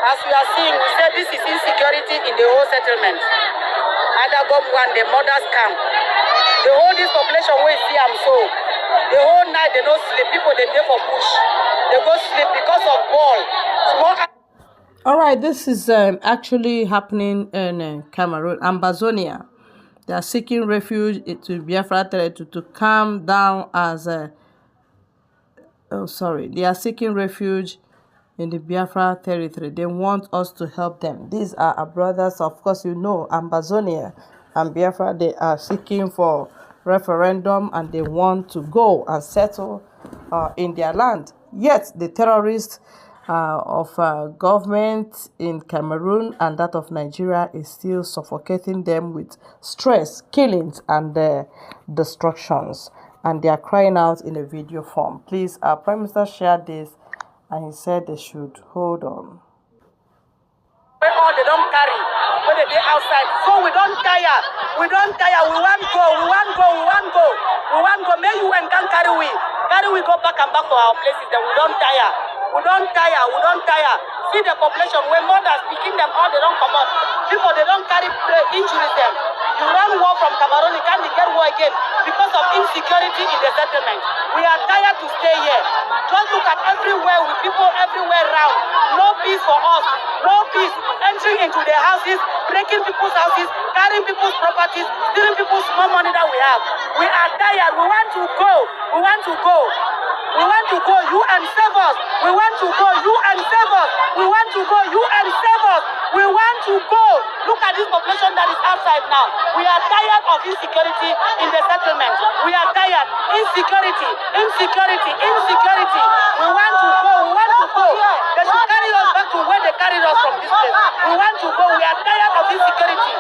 As we are seeing, we say this is insecurity in the whole settlement. Adagom one, the mothers camp. The whole this population we see am so. The whole night they don't sleep. People they there for bush. They go sleep because of ball. Small. All right, this is actually happening in Cameroon, Ambazonia. They are seeking refuge to Biafra territory to calm down as they are seeking refuge in the Biafra territory. They want us to help them. These are our brothers, of course, you know, Ambazonia and Biafra. They are seeking for referendum and they want to go and settle in their land. Yet the terrorists of government in Cameroon and that of Nigeria is still suffocating them with stress, killings, and destructions. And they are crying out in a video form. Please, our Prime Minister shared this, and he said they should hold on. All they don't carry when they outside, so we don't tire. We don't tire. We want go. We want go. We want go. We want go. May you and can carry we go back and back to our places. Then we don't tire. We don't tire. We don't tire. See the population when mothers picking them all, they don't come up. People they don't carry injuries them. You run war from Cameroon, you can't get war again because of insecurity in the settlement. We are tired to stay here. Just look at everywhere with people everywhere around. No peace for us. No peace. Entering into their houses, breaking people's houses, carrying people's properties, stealing people's small money that we have. We are tired. We want to go. We want to go. We want to go. You and save us. We want to go. You and save us. We want to go. You and save us. We want to go. Look at this population that is outside now. We are tired of insecurity in the settlement. We are tired. Insecurity. Insecurity. Insecurity. We want to go. We want to go. They should carry us back to where they carried us from this place. We want to go. We are tired of insecurity.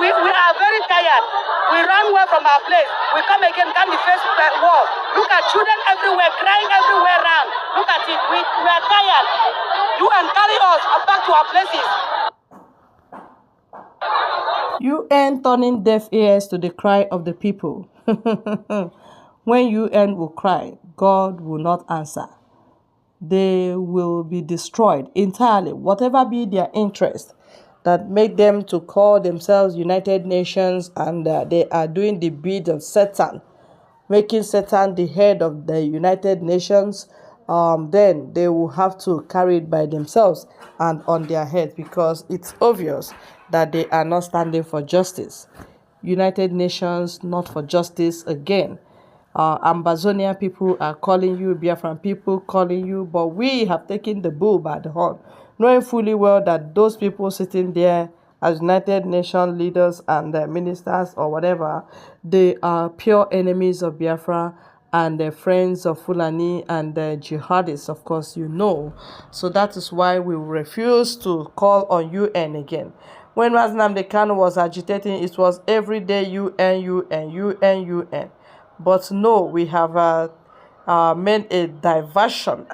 We are very tired. We run away from our place. We come again, can be faced with war. Look at children everywhere, crying everywhere around. Look at it. We are tired. You and carry us back to our places. UN turning deaf ears to the cry of the people. When UN will cry, God will not answer. They will be destroyed entirely, whatever be their interest that make them to call themselves United Nations, and they are doing the bid of Satan, making Satan the head of the United Nations. Then they will have to carry it by themselves and on their head, because it's obvious that they are not standing for justice. United Nations, not for justice again. Ambazonia people are calling you, Biafran people calling you, but we have taken the bull by the horn, knowing fully well that those people sitting there as United Nations leaders and ministers or whatever, they are pure enemies of Biafra and friends of Fulani and jihadists, of course, you know. So that is why we refuse to call on UN again. When Nnamdi Kanu was agitating, it was every day UN, UN, UN, UN. But no, we have made a diversion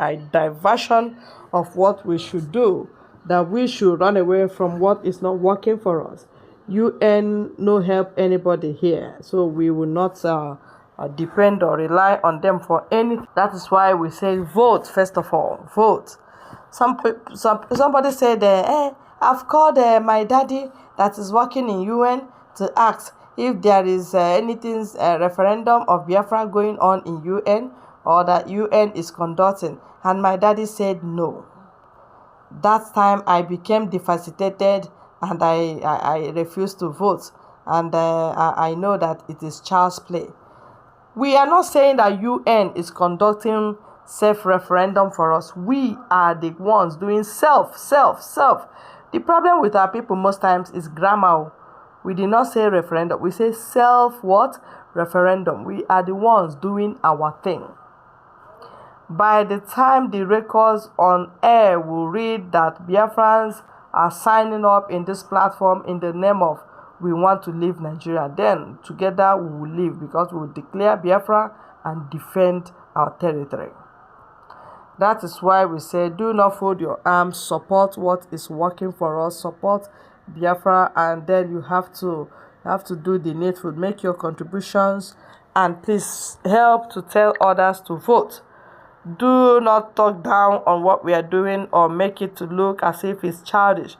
of what we should do, that we should run away from what is not working for us. UN no help anybody here, so we will not depend or rely on them for anything. That is why we say vote, first of all, vote. Somebody said, I've called my daddy that is working in UN to ask if there is anything, referendum of Biafra going on in UN or that UN is conducting. And my daddy said no. That time I became devastated and I refused to vote. And I know that it is child's play. We are not saying that UN is conducting self-referendum for us. We are the ones doing self. The problem with our people most times is grammar. We did not say referendum. We say referendum. We are the ones doing our thing. By the time the records on air will read that Biafrans are signing up in this platform in the name of we want to leave Nigeria, then together we will leave, because we will declare Biafra and defend our territory. That is why we say do not fold your arms, support what is working for us, support Biafra, and then you have to do the needful, make your contributions, and please help to tell others to vote. Do not talk down on what we are doing or make it to look as if it's childish.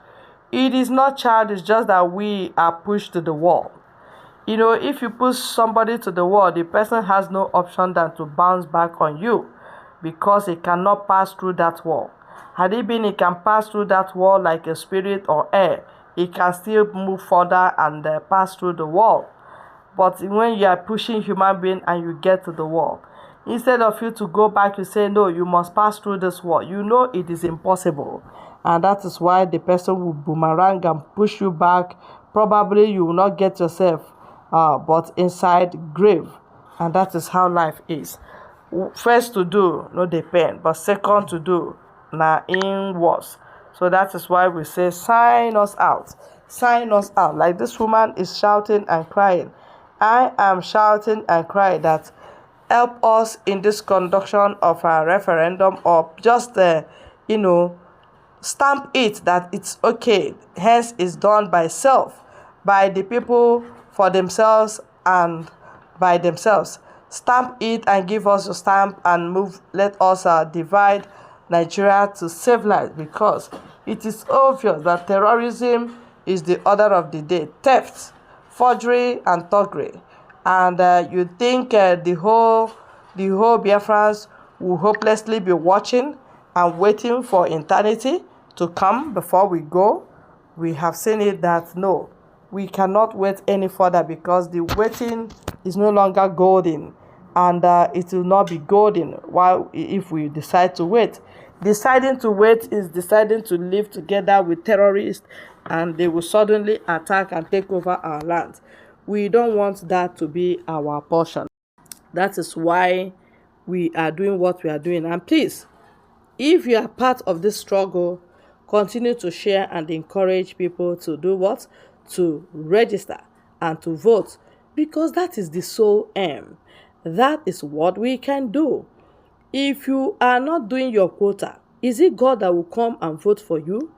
It is not childish, just that we are pushed to the wall. If you push somebody to the wall, the person has no option than to bounce back on you because he cannot pass through that wall. Had it been he can pass through that wall like a spirit or air, he can still move further and pass through the wall. But when you are pushing human being and you get to the wall, instead of you to go back, you say, no, you must pass through this wall. You know it is impossible. And that is why the person will boomerang and push you back. Probably you will not get yourself, but inside grave. And that is how life is. First to do, no the pain. But second to do, na in worse. So that is why we say, sign us out. Sign us out. Like this woman is shouting and crying. I am shouting and crying that help us in this conduction of a referendum, or just, stamp it that it's okay. Hence, it's done by self, by the people, for themselves, and by themselves. Stamp it and give us a stamp and move. Let us divide Nigeria to save lives, because it is obvious that terrorism is the order of the day. Theft, forgery, and thuggery. And you think the whole Biafrans will hopelessly be watching and waiting for eternity to come before we go? We have seen it that no, we cannot wait any further, because the waiting is no longer golden, and it will not be golden while if we decide to wait. Deciding to wait is deciding to live together with terrorists, and they will suddenly attack and take over our land. We don't want that to be our portion. That is why we are doing what we are doing. And please, if you are part of this struggle, continue to share and encourage people to do what? To register and to vote, because that is the sole aim. That is what we can do. If you are not doing your quota, is it God that will come and vote for you?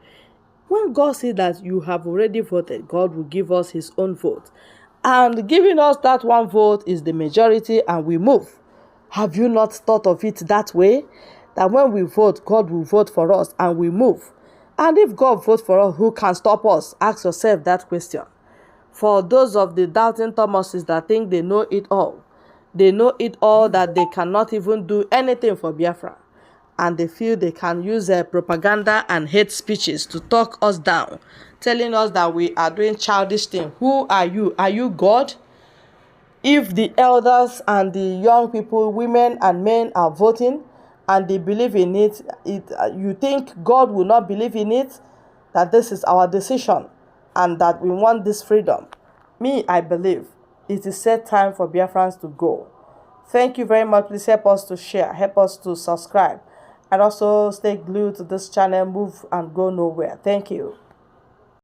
When God sees that you have already voted, God will give us his own vote. And giving us that one vote is the majority, and we move. Have you not thought of it that way? That when we vote, God will vote for us and we move. And if God votes for us, who can stop us? Ask yourself that question. For those of the doubting Thomases that think they know it all, that they cannot even do anything for Biafra, and they feel they can use propaganda and hate speeches to talk us down, telling us that we are doing childish things. Who are you? Are you God? If the elders and the young people, women and men are voting and they believe in it, you think God will not believe in it? That this is our decision and that we want this freedom. Me, I believe it is set time for Biafrans to go. Thank you very much. Please help us to share, help us to subscribe, and also stay glued to this channel. Move and go nowhere. Thank you.